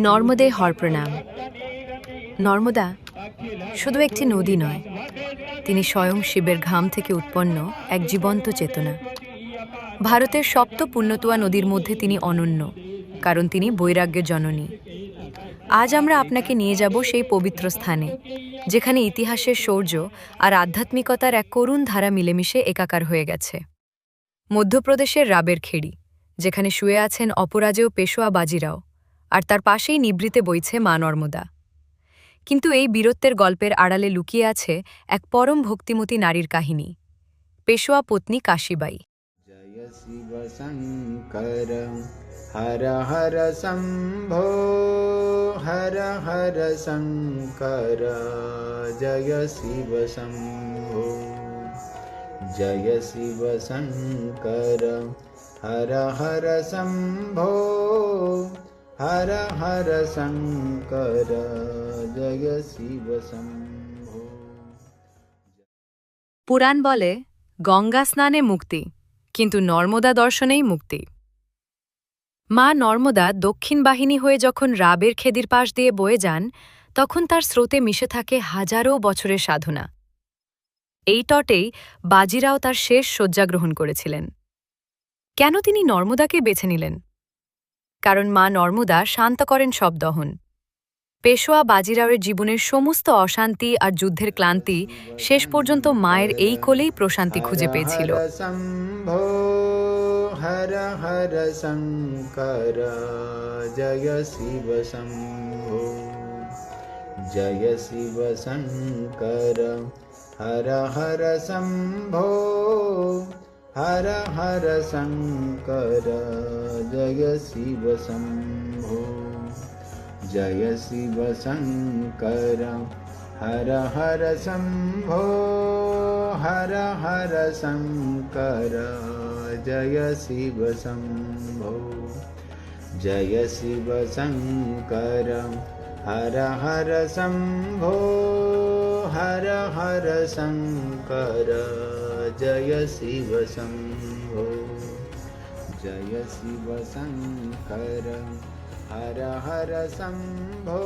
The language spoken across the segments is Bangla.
নর্মদে হর প্রণাম। নর্মদা শুধু একটি নদী নয়, তিনি স্বয়ং শিবের ঘাম থেকে উৎপন্ন এক জীবন্ত চেতনা। ভারতের সপ্ত পুণ্যতুয়া নদীর মধ্যে তিনি অনন্য, কারণ তিনি বৈরাগ্যের জননী। আজ আমরা আপনাকে নিয়ে যাব সেই পবিত্র স্থানে, যেখানে ইতিহাসের শৌর্য আর আধ্যাত্মিকতার এক করুণ ধারা মিলেমিশে একাকার হয়ে গেছে। মধ্যপ্রদেশের রাবের খেড়ি, যেখানে শুয়ে আছেন অপরাজেয় পেশোয়া বাজিরাও, আর তার পাশেই নিভৃতে বইছে মা নর্মদা। কিন্তু এই বীরত্বের গল্পের আড়ালে লুকিয়ে আছে এক পরম ভক্তিমতী নারীর কাহিনী, পেশোয়া পত্নী কাশীবাই। জয় শিব শঙ্কর হর হর শম্ভো, হর হর শঙ্কর জয় শিব শম্ভো। জয় শিব শঙ্কর হর হর শম্ভো, হর হর শঙ্কর জয় শিব শম্ভো। পুরাণ বলে গঙ্গা স্নানে মুক্তি, কিন্তু নর্মদা দর্শনেই মুক্তি। মা নর্মদা দক্ষিণ বাহিনী হয়ে যখন রাবের খেদির পাশ দিয়ে বয়ে যান, তখন তার স্রোতে মিশে থাকে হাজারো বছরের সাধনা। এই তটেই বাজিরাও তার শেষ শয্যা গ্রহণ করেছিলেন। কেন তিনি নর্মদাকে বেছে নিলেন? কারণ মা নর্মদা শান্ত করেন সব দহন। পেশোয়া বাজিরাওয়ের জীবনের সমস্ত অশান্তি আর যুদ্ধের ক্লান্তি শেষ পর্যন্ত মায়ের এই কোলেই প্রশান্তি খুঁজে পেয়েছিল। হর হর শঙ্কর জয় শিব শম্ভো। জয় শিব শঙ্কর হর হর শম্ভো, হর হর শঙ্কর জয় শিব শম্ভো। জয় শিব শঙ্কর হর হর শম্ভো, হর হর শঙ্কর জয় শিব শম্ভো। জয় শিব শঙ্কর হর হর শম্ভো, হর হর শঙ্কর জয় শিব শম্ভো। জয় শিব শঙ্কর হর হর শম্ভো,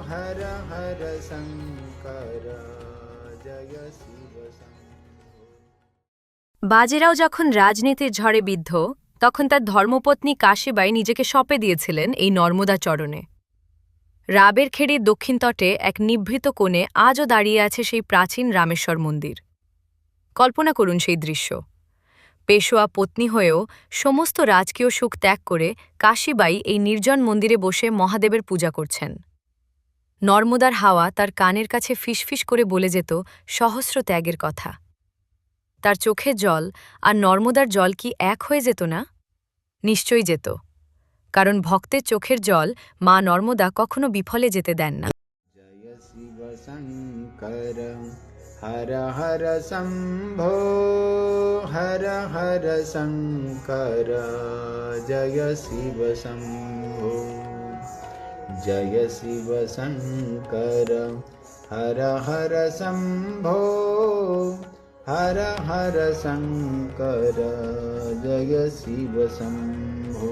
হর হর শঙ্কর জয় শিব শম্ভো। বাজিরাও যখন রাজনীতির ঝড়ে বিদ্ধ, তখন তার ধর্মপত্নী কাশীবাই নিজেকে সঁপে দিয়েছিলেন এই নর্মদা চরণে। রাবের খেড়ির দক্ষিণ তটে এক নিভৃত কোণে আজও দাঁড়িয়ে আছে সেই প্রাচীন রামেশ্বর মন্দির। কল্পনা করুন সেই দৃশ্য। পেশোয়া পত্নী হয়েও সমস্ত রাজকীয় সুখ ত্যাগ করে কাশীবাই এই নির্জন মন্দিরে বসে মহাদেবের পূজা করছেন। নর্মদার হাওয়া তার কানের কাছে ফিসফিস করে বলে যেত সহস্র ত্যাগের কথা। তার চোখের জল আর নর্মদার জল কি এক হয়ে যেত না? নিশ্চয়ই যেত, কারণ ভক্তের চোখের জল মা নর্মদা কখনো বিফলে যেতে দেন না। জয় শিব শঙ্কর হর হর শম্ভো, হর হর শঙ্কর জয় শিব শম্ভো। জয় শিব শঙ্কর হর হর শম্ভো, হর হর শঙ্কর জয় শিব শম্ভো।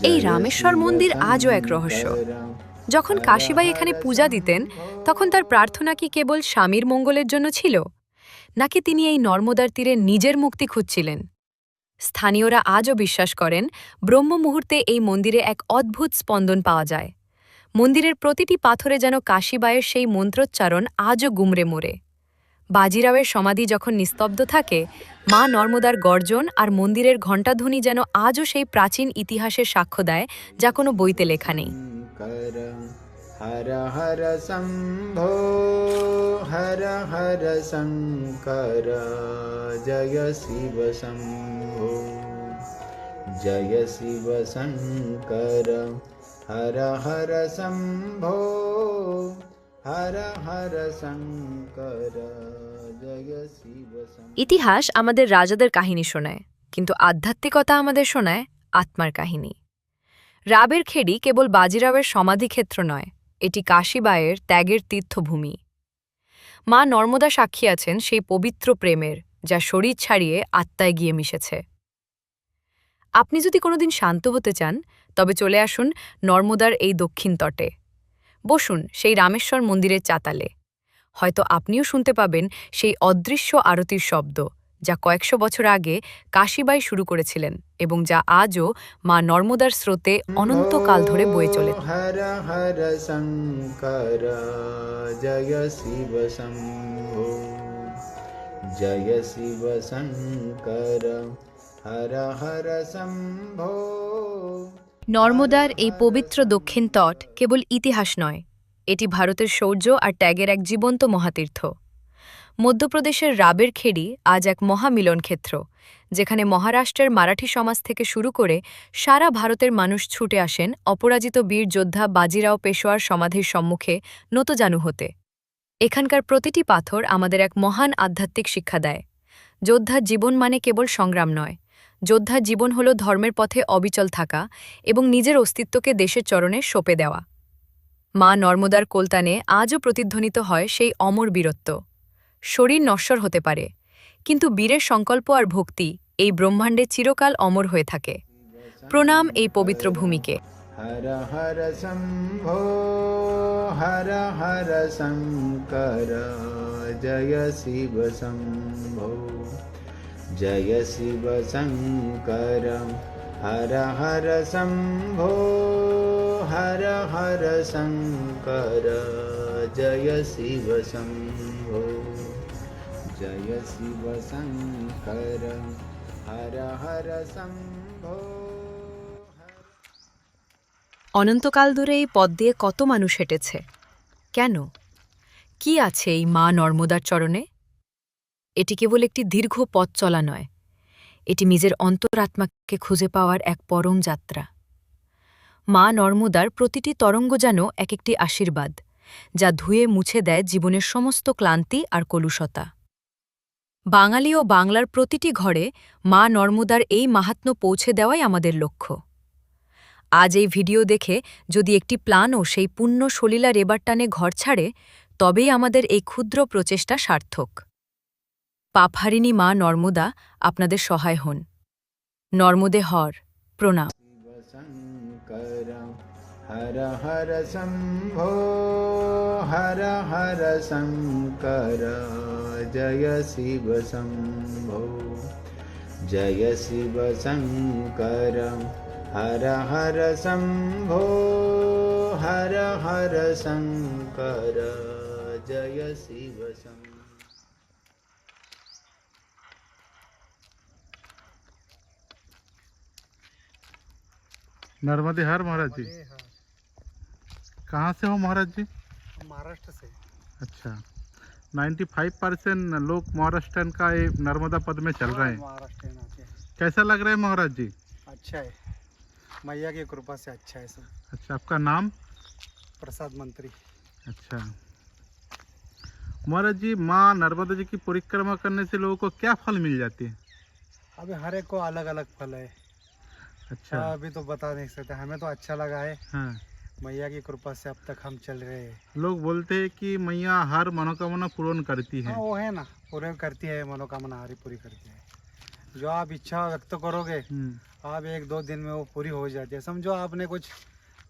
এই রামেশ্বর মন্দির আজও এক রহস্য। যখন কাশীবাই এখানে পূজা দিতেন, তখন তার প্রার্থনা কি কেবল স্বামীর মঙ্গলের জন্য ছিল, নাকি তিনি এই নর্মদার তীরে নিজের মুক্তি খুঁজছিলেন? স্থানীয়রা আজও বিশ্বাস করেন ব্রহ্ম মুহূর্তে এই মন্দিরে এক অদ্ভুত স্পন্দন পাওয়া যায়। মন্দিরের প্রতিটি পাথরে যেন কাশীবাইয়ের সেই মন্ত্রোচ্চারণ আজও গুমরে মোড়ে। বাজিরাওয়ের সমাধি যখন নিস্তব্ধ থাকে, মা নর্মদার গর্জন আর মন্দিরের ঘণ্টাধ্বনি যেন আজও সেই প্রাচীন ইতিহাসের সাক্ষ্য দেয়, যা কোনো বইতে লেখা নেই। হর হর শম্ভো, হর হর শঙ্কর জয় শিব শম্ভো। জয় শিব শঙ্কর হর হর শম্ভো, হর হর শঙ্কর জয় শিব শম্ভো। ইতিহাস আমাদের রাজাদের কাহিনী শোনায়, কিন্তু আধ্যাত্মিকতা আমাদের শোনায় আত্মার কাহিনী। রাবের খেড়ি কেবল বাজিরাওয়ের সমাধিক্ষেত্র নয়, এটি কাশীবাইয়ের ত্যাগের তীর্থভূমি। মা নর্মদা সাক্ষী আছেন সেই পবিত্র প্রেমের, যা শরীর ছাড়িয়ে আত্মায় গিয়ে মিশেছে। আপনি যদি কোনোদিন শান্ত হতে চান, তবে চলে আসুন নর্মদার এই দক্ষিণ তটে। বসুন সেই রামেশ্বর মন্দিরের চাতালে। হয়তো আপনিও শুনতে পাবেন সেই অদৃশ্য আরতির শব্দ, যা কয়েকশো বছর আগে কাশীবাই শুরু করেছিলেন এবং যা আজও মা নর্মদার স্রোতে অনন্তকাল ধরে বয়ে চলেছে। हर हर शंकर जय शिव शंभो जय शिव शंकर हर हर शंभो। নর্মদার এই পবিত্র দক্ষিণ তট কেবল ইতিহাস নয়, এটি ভারতের শৌর্য আর ত্যাগের এক জীবন্ত মহাতীর্থ। মধ্যপ্রদেশের রাবের খেড়ি আজ এক মহামিলন ক্ষেত্র, যেখানে মহারাষ্ট্রের মারাঠি সমাজ থেকে শুরু করে সারা ভারতের মানুষ ছুটে আসেন অপরাজিত বীর যোদ্ধা বাজিরাও পেশোয়ার সমাধির সম্মুখে নতজানু হতে। এখানকার প্রতিটি পাথর আমাদের এক মহান আধ্যাত্মিক শিক্ষা দেয়। যোদ্ধার জীবন মানে কেবল সংগ্রাম নয়, যোদ্ধার জীবন হল ধর্মের পথে অবিচল থাকা এবং নিজের অস্তিত্বকে দেশের চরণে সঁপে দেওয়া। মা নর্মদার কোলতানে আজও প্রতিধ্বনিত হয় সেই অমর বীরত্ব। শরীর নশ্বর হতে পারে, কিন্তু বীরের সংকল্প আর ভক্তি এই ব্রহ্মাণ্ডে চিরকাল অমর হয়ে থাকে। প্রণাম এই পবিত্র ভূমিকে। हर हर शंभो हर हर शंकर जय शिव शंभो जय शिव शंकर हर हर शंभो हर हर शंकर जय शिव शंभो जय शिव शंकर हर हर शंभो। অনন্তকাল ধরে এই পথ দিয়ে কত মানুষ হেঁটেছে, কেন? কি আছে এই মা নর্মদার চরণে? এটি কেবল একটি দীর্ঘ পথ চলা নয়, এটি নিজের অন্তরাত্মাকে খুঁজে পাওয়ার এক পরম যাত্রা। মা নর্মদার প্রতিটি তরঙ্গ যেন এক একটি আশীর্বাদ, যা ধুয়ে মুছে দেয় জীবনের সমস্ত ক্লান্তি আর কলুষতা। বাঙালি ও বাংলার প্রতিটি ঘরে মা নর্মদার এই মাহাত্ম্য পৌঁছে দেওয়াই আমাদের লক্ষ্য। আজ এই ভিডিও দেখে যদি একটি প্ল্যানও সেই পুণ্য সলিলার এবার টানে ঘর ছাড়ে, তবেই আমাদের এই ক্ষুদ্র প্রচেষ্টা সার্থক। পাপহারিণী মা নর্মদা আপনাদের সহায় হন। নর্মদে হর প্রণাম। शंकर हर हर शंभो हर हर शंकर जय शिव शंभो जय शिव शंकर हर हर शंभो हर हर शंकर जय शिव शंभो। नर्मदे हर महाराज जी। कहाँ से हो महाराज जी? महाराष्ट्र से। अच्छा, 95% लोग महाराष्ट्र का ये नर्मदा पद में चल रहे हैं। महाराष्ट्र आते हैं। कैसा लग रहा है महाराज जी? अच्छा है, मैया की कृपा से अच्छा है सब। अच्छा, आपका नाम? प्रसाद मंत्री। अच्छा महाराज जी, माँ नर्मदा जी की परिक्रमा करने से लोगों को क्या फल मिल जाती है? अभी हर एक को अलग अलग फल है। अच्छा। अभी तो बता नहीं सकते, हमें तो अच्छा लगा है। हाँ, मैया की कृपा से अब तक हम चल रहे हैं। लोग बोलते हैं कि मैया हर मनोकामना पूर्ण करती है। हाँ वो है ना, पूरे करती है, मनोकामना हरी पूरी करती है। जो आप इच्छा व्यक्त करोगे आप 1-2 दिन में वो पूरी हो जाती है। समझो आपने कुछ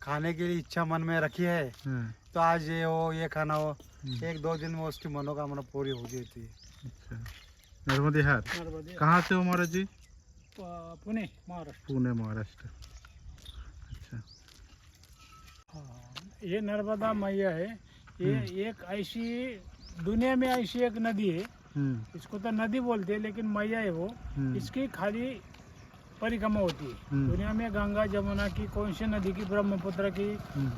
खाने के लिए इच्छा मन में रखी है, हाँ, तो आज ये हो ये खाना हो, 1-2 दिन में उसकी मनोकामना पूरी हो जाती है। अच्छा, नर्मदे हर। कहाँ से हो महाराज जी? पुणे महाराष्ट्र। पुणे महाराष्ट्र। अच्छा, ये नर्मदा मैया है। ये एक ऐसी दुनिया में ऐसी एक नदी है, इसको तो नदी बोलते हैं लेकिन मैया है वो। इसकी खाली परिक्रमा होती है। दुनिया में गंगा जमुना की कौन सी नदी की, ब्रह्मपुत्र की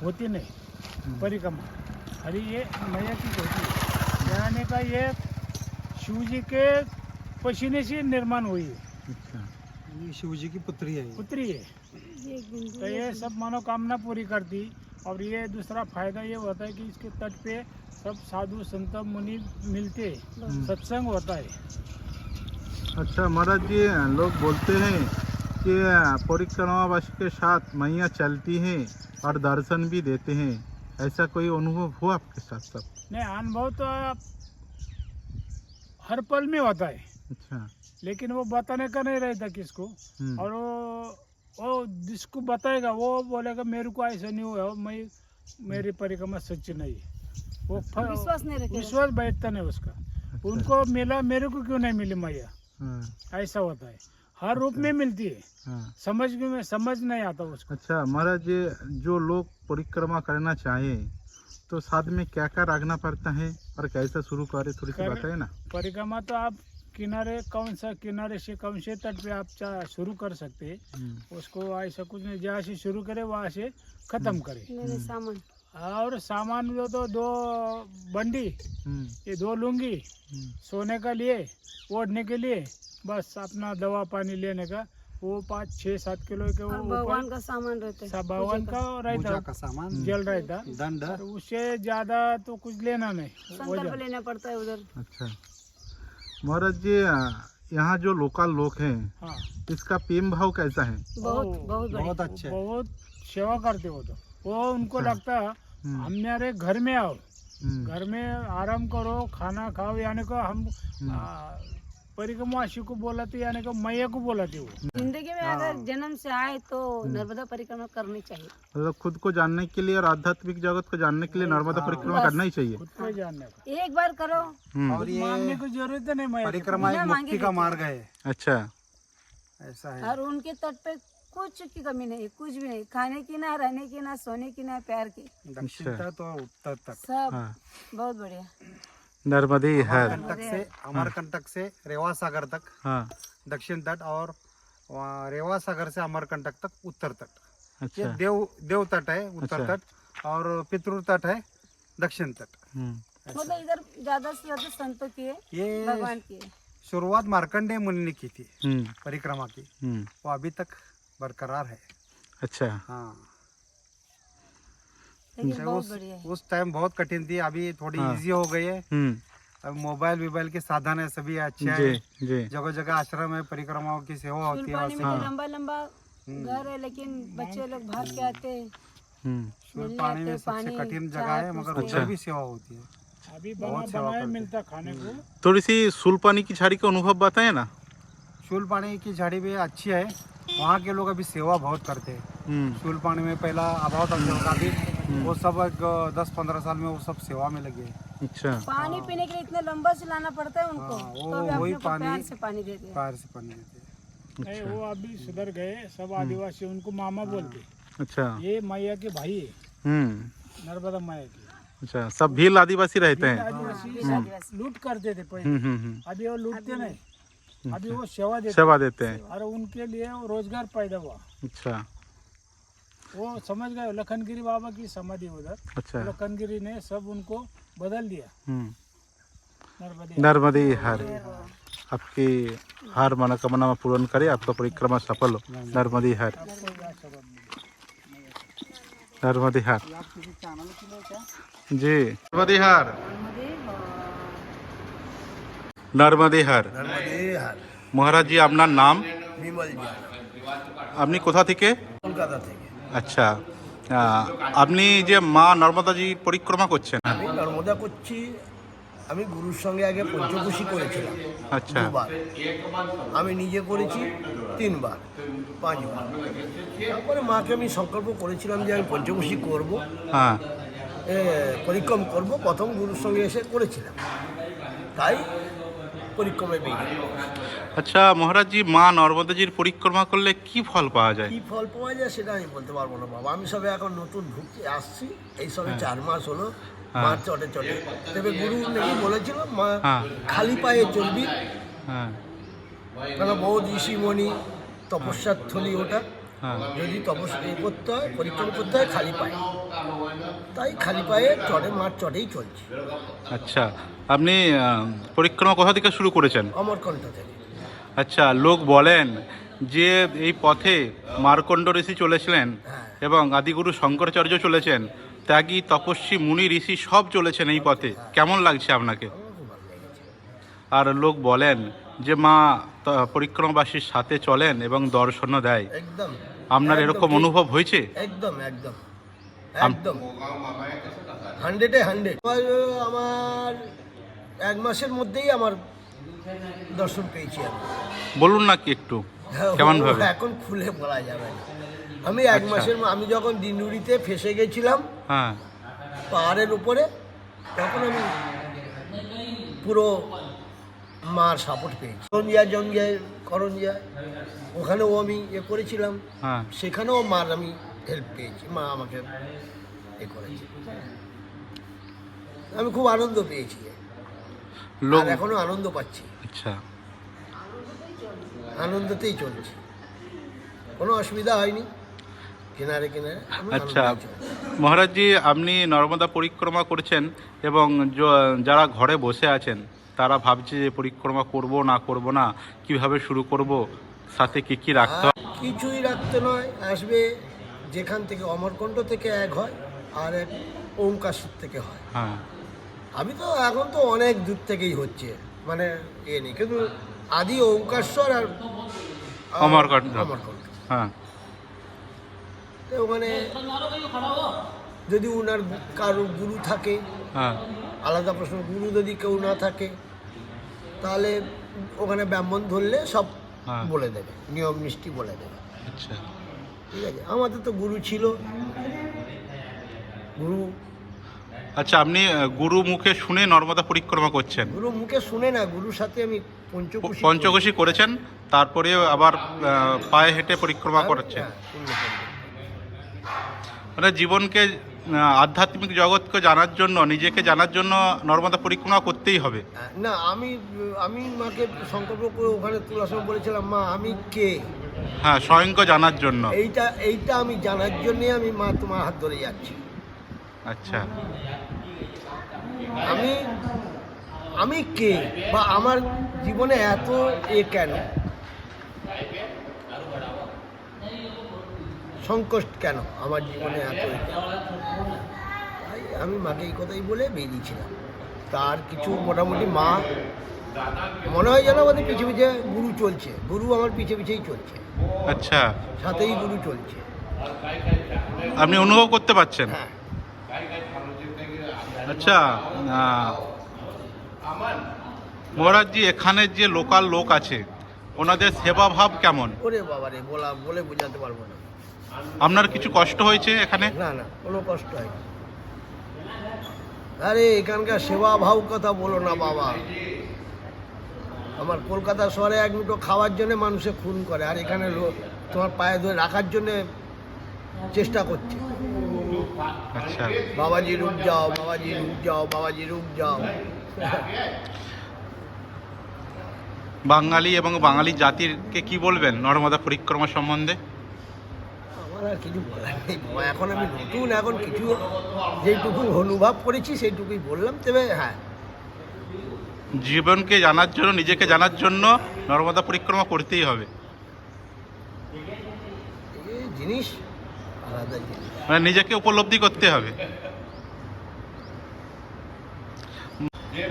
होती नहीं परिक्रमा, खाली ये मैया की होती है। यानी का ये शिव जी के पसीने से निर्माण हुई है, अच्छा, ये शिव जी की पुत्री है। पुत्री है। तो ये सब मनोकामना पूरी करती। और ये दूसरा फायदा ये होता है कि इसके तट पे सब साधु संत मुनि मिलते हैं, सत्संग होता है। अच्छा महाराज जी, लोग बोलते हैं कि परिक्रमावासी के साथ मैया चलती हैं और दर्शन भी देते हैं, ऐसा कोई अनुभव हुआ आपके साथ सब? नहीं, अनुभव तो हर पल में होता है। अच्छा। लेकिन वो बताने का नहीं रहता किसको। और वो जिसको बताएगा वो बोलेगा मेरे को ऐसा नहीं हुआ, मेरी परिक्रमा सच्ची नहीं है। वो विश्वास नहीं रखेगा। विश्वास बैठता नहीं उसका। उनको मिला, मेरे को क्यों नहीं मिली मैया, ऐसा होता है। हर रूप में मिलती है, समझ नहीं आता उसको। अच्छा महाराज, ये जो लोग परिक्रमा करना चाहे तो साथ में क्या क्या रखना पड़ता है और कैसे शुरू करे, थोड़ी सी बताइए ना। परिक्रमा तो आप किनारे किनारे से कौन से तट पे आप शुरू कर सकते हैं। उसको ऐसा कुछ नहीं, जहाँ से शुरू करे वहाँ से खत्म करे। सामान और सामान जो तो 2 बंडी, ये 2 लुंगी, सोने का लिए, ओढ़ने के लिए, बस अपना दवा पानी लेने का, वो 5, 6, 7 किलो के वो भगवान का सामान रहता है। सब भगवान का पूजा रहता, का सामान, जल रहता, दंड, और उससे ज्यादा तो कुछ लेना नहीं। संकल्प लेना पड़ता है उधर। अच्छा महाराज जी, यहाँ जो लोकल लोग हैं, हाँ, इसका प्रेम भाव कैसा है? बहुत बहुत बढ़िया। बहुत अच्छे। बहुत सेवा करते हो तो वो उनको लगता है हमारे घर में आओ, घर में आराम करो, खाना खाओ, यानी को हम परिक्रमाशी को बोलाते, यानी को मैया को बोलाते वो। जिंदगी में अगर जन्म से आए तो नर्मदा परिक्रमा करनी चाहिए। मतलब खुद को जानने के लिए और आध्यात्मिक जगत को जानने के लिए नर्मदा परिक्रमा करना ही चाहिए। खुद को जानने का, एक बार करो, और ये मांगने की जरूरत नहीं मैया। परिक्रमा एक मुक्ति का मार्ग है, अच्छा। ऐसा है। और उनके तट पे कुछ की कमी नहीं, कुछ भी नहीं, खाने की ना, रहने की ना, सोने की ना, प्यार की, दक्षिण तट और उत्तर तट, सब हाँ। बहुत बढ़िया। नर्मदे हर, अमरकंटक से रेवा सागर तक हाँ, दक्षिण तट, और वहाँ रेवा सागर से अमरकंटक तक उत्तर तट। ये अच्छा। देव तट है उत्तर अच्छा। तट, और पितृ तट है दक्षिण तट। मतलब इधर ज्यादा से ज्यादा संतों की है, ये भगवान की है। शुरुआत मार्कंडेय मुनि ने की थी हम्म, परिक्रमा की, हम्म, वो अभी तक बरकरार है। अच्छा। हाँ, लेकिन बहुत बढ़िया है। उस टाइम बहुत कठिन थी, अभी थोड़ी हाँ। इजी हो गई है। हम्म, अब मोबाइल के साधन है, सभी अच्छे जी हैं। जी, जगह जगह आश्रम है, परिक्रमाओं की सेवा होती है। पानी में हाँ। तो लंबा लंबा घर है, लेकिन बच्चे लोग भाग के आते हैं, मिलने पानी आते में हैं, सबसे पानी कठिन जगह चाय है, मगर पूछते उधर हैं। भी सेवा होती है। अभी बहुत सेवा बनाया करते। मिलता खाने को। थोड़ी सी सुलपानी की झाड़ी का अनुभव बताए ना। शूल पानी की झाड़ी भी अच्छी है, वहाँ के लोग अभी सेवा बहुत करते हैं। शूल पानी में पहला अभाव था लोगों का, अभी वो सब 10-15 साल में वो सब सेवा में लगे हैं। अच्छा। पानी पीने के लिए इतना लंबा से लाना पड़ता है उनको, हाँ, तो भी वही अपने को पानी- प्यार से पानी देते हैं। पैर से पानी देते हैं। नहीं, वो अभी सुधर गए सब आदिवासी, उनको मामा बोलते। अच्छा। ये मैया के भाई है, हम्म, नर्मदा मैया की। अच्छा। सब भील आदिवासी रहते हैं। आदिवासी लूट करते थे पहले, अभी वो लूटते नहीं, अभी वो सेवा देते सेवा देते हैं। और उनके लिए वो रोजगार पैदा हुआ। अच्छा, वो समझ गए, लखनगिरी बाबा की समाधि उधर, अच्छा। लखनगिरी ने सब उनको बदल दिया। नर्मदे नर्मदे हर, आपकी हर मनोकामना पूर्ण करे, आपका परिक्रमा सफल हो। नर्मदे हर, नर्मदे हर जी। नर्मदे हर, নর্মদে হার। মহারাজ জি, আপনার নাম? বিমল জি, আপনি কোথা থেকে? কলকাতা থেকে। আচ্ছা, আপনি যে মা নর্মদাজি পরিক্রমা করছেন? আমি নর্মদা করছি, আমি গুরুর সঙ্গে আগে পঞ্চকোশী করেছিলাম আচ্ছা। 2 বার, আমি নিজে করেছি 3 বার, 5 বার। তারপরে মাকে আমি সংকল্প করেছিলাম যে আমি পঞ্চকোশী করব, হ্যাঁ, পরিক্রম করব। প্রথম গুরুর সঙ্গে এসে করেছিলাম, তাই পরিক্রমায় বেরিয়ে। আচ্ছা মহারাজ জি, মা নর্মদাজির পরিক্রমা করলে কি ফল পাওয়া যায়? কী ফল পাওয়া যায় সেটা আমি বলতে পারবো না বাবা, আমি সবে এখন নতুন ঢুকতে আসছি, এই সবে 4 মাস হলো মার চটে চটে। তবে গুরু নাকি বলেছিল মা হ্যাঁ। খালি পায়ে চলবি, হ্যাঁ, কেন বহু ঋষিমণি তপস্যার থলি ওটা, হ্যাঁ, যদি তপস্যা করতে হয়, পরিক্রম করতে হয় খালি পায়ে, তাই খালি পায়ে চটে মার চটেই চলছি। আচ্ছা। আপনি পরিক্রমা কোথা থেকে শুরু করেছেন? অমরকণ্ঠ থেকে। আচ্ছা, লোক বলেন যে এই পথে মার্কণ্ড ঋষি চলেছিলেন এবং আদিগুরু শঙ্করাচার্য চলেছেন, ত্যাগী তপস্বী মুনি ঋষি সব চলেছেন এই পথে। কেমন লাগছে আপনাকে? আমার খুব ভালো লেগেছে। আর লোক বলেন যে মা পরিক্রমাবাসীর সাথে চলেন এবং দর্শনও দেয়। একদম আপনার এরকম অনুভব হয়েছে? একদম একদম একদম 100-এ 100। আমার 1 মাসের মধ্যেই আমার দর্শন পেয়েছি আমি। বলুন না কি একটু কেমন ভাবে? এখন খুলে বলা যাবে না। আমি এক আচ্ছা। মাসের আমি যখন দিনুরিতে ফেসে গেছিলাম হ্যাঁ পাহাড়ের উপরে, তখন আমি পুরো মার সাপোর্ট পেয়েছি। করঞ্জিয়া ওখানেও আমি করেছিলাম, হ্যাঁ সেখানেও মার আমি হেল্প পেয়েছি, মা আমাকে করেছে। আমি খুব আনন্দ পেয়েছি লোক আর এখনো আনন্দ পাচ্ছি, আচ্ছা আনন্দতেই চলছে, কোনো অসুবিধা হয়নি। কিনারে আমি আচ্ছা আনন্দেই চলছি। মহারাজজি, আপনি নর্মদা পরিক্রমা করছেন এবং যারা ঘরে বসে আছেন তারা ভাবছে যে পরিক্রমা করব না করব না, কিভাবে শুরু করব, সাথে কি কি রাখতে হবে? কিছুই রাখতে নয়, আসবে যেখান থেকে অমরকণ্ঠ থেকে এক হয় আর এক ওমকার থেকে হয়। হ্যাঁ আমি তো এখন তো অনেক দূর থেকেই হচ্ছে, মানে নেই, কিন্তু আদি ওমকারেশ্বর আর অমরকণ্ঠ। অমরকণ্ঠ। হ্যাঁ তো ওখানে যদি ওনার কারো গুরু থাকে, হ্যাঁ আলাদা প্রশ্ন, গুরু যদি কেউ না থাকে তাহলে ওখানে ব্রাহ্মণ ধরলে সব হ্যাঁ। বলে দেবে, নিয়ম নিষ্ঠি বলে দেবে। আচ্ছা ঠিক আছে, আমাদের তো গুরু ছিল, গুরু আচ্ছা, আপনি গুরু মুখে শুনে নর্মদা পরিক্রমা করছেন? গুরু মুখে শুনে না, গুরুর সাথে আমি পঞ্চকোশী পঞ্চকোশী করেছেন, তারপরে আবার পায়ে হেঁটে পরিক্রমা করেছেন। হ্যাঁ, পূর্ণ করি। মানে জীবনকে আধ্যাত্মিক জগৎকে জানার জন্য, নিজেকে জানার জন্য নর্মদা পরিক্রমা করতেই হবে। না, আমি মাকে সংকল্প করে ওখানে তোলার সময় বলেছিলাম, মা আমি কে, হ্যাঁ, স্বয়ংকে জানার জন্য। এইটা আমি জানার জন্যে আমি মা তোমার হাত ধরে যাচ্ছি। আচ্ছা আমি কে, বা আমার জীবনে এত কেন, সংকট কেন আমার জীবনে এত তাই আমি মাকে এই কথাই বলে বেরিয়েছিলাম। তার কিছু মোটামুটি মা মনে হয় যেন আমাদের পিছে পিছে গুরু চলছে, গুরু আমার পিছে পিছেই চলছে, আচ্ছা, সাথেই গুরু চলছে। আপনি অনুভব করতে পারছেন? হ্যাঁ, আচ্ছা মহারাজজি, এখানে যে লোকাল লোক আছে ওনাদের সেবা ভাব কেমন? ওরে বাবা রে, বলে বোঝাতে পারবো না। আপনার কিছু কষ্ট হয়েছে এখানে? না না, কোনো কষ্ট হয়নি। আরে এখানকার সেবা ভাব কথা বলো না বাবা, আমার কলকাতা শহরে এক মুঠো খাওয়ার জন্য মানুষে খুন করে, আর এখানে তোমার পায়ে ধরে রাখার জন্য চেষ্টা করছে। আচ্ছা, বাবাজি রুক যাও, বাবাজি রুক যাও, বাবাজি রুক যাও। বাঙালি এবং বাঙালি জাতিরকে কি বলবেন নর্মদা পরিক্রমা সম্বন্ধে? আমার আর কিছু বলার নেই বাবা, এখন আমি নতুন, এখন কিছু যেইটুকু অনুভব করেছি সেইটুকুই বললাম। তবে হ্যাঁ, জীবনকে জানার জন্য, নিজেকে জানার জন্য নর্মদা পরিক্রমা করতেই হবে। এই জিনিস আলাদা জিনিস। মানে নিজেকে উপলব্ধি করতে হবে।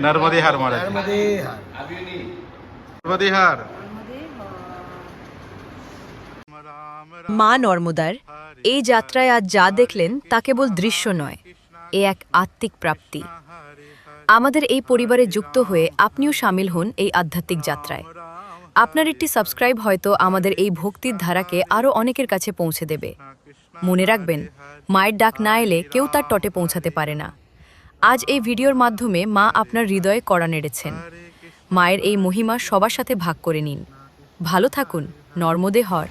নর্মদে হার মহারাজ, তার মধ্যে হ্যাঁ, নর্মদে হার। মা নর্মদার এই যাত্রায় আজ যা দেখলেন তা কেবল দৃশ্য নয়, এ এক আত্মিক প্রাপ্তি। আমাদের এই পরিবারে যুক্ত হয়ে আপনিও সামিল হন এই আধ্যাত্মিক যাত্রায়। আপনার একটি সাবস্ক্রাইব হয়তো আমাদের এই ভক্তির ধারাকে আরও অনেকের কাছে পৌঁছে দেবে। মনে রাখবেন, মায়ের ডাক না এলে কেউ তার তটে পৌঁছাতে পারে না। আজ এই ভিডিওর মাধ্যমে মা আপনার হৃদয়ে কড়া নেড়েছেন। মায়ের এই মহিমা সবার সাথে ভাগ করে নিন। ভালো থাকুন, নর্মদে হর।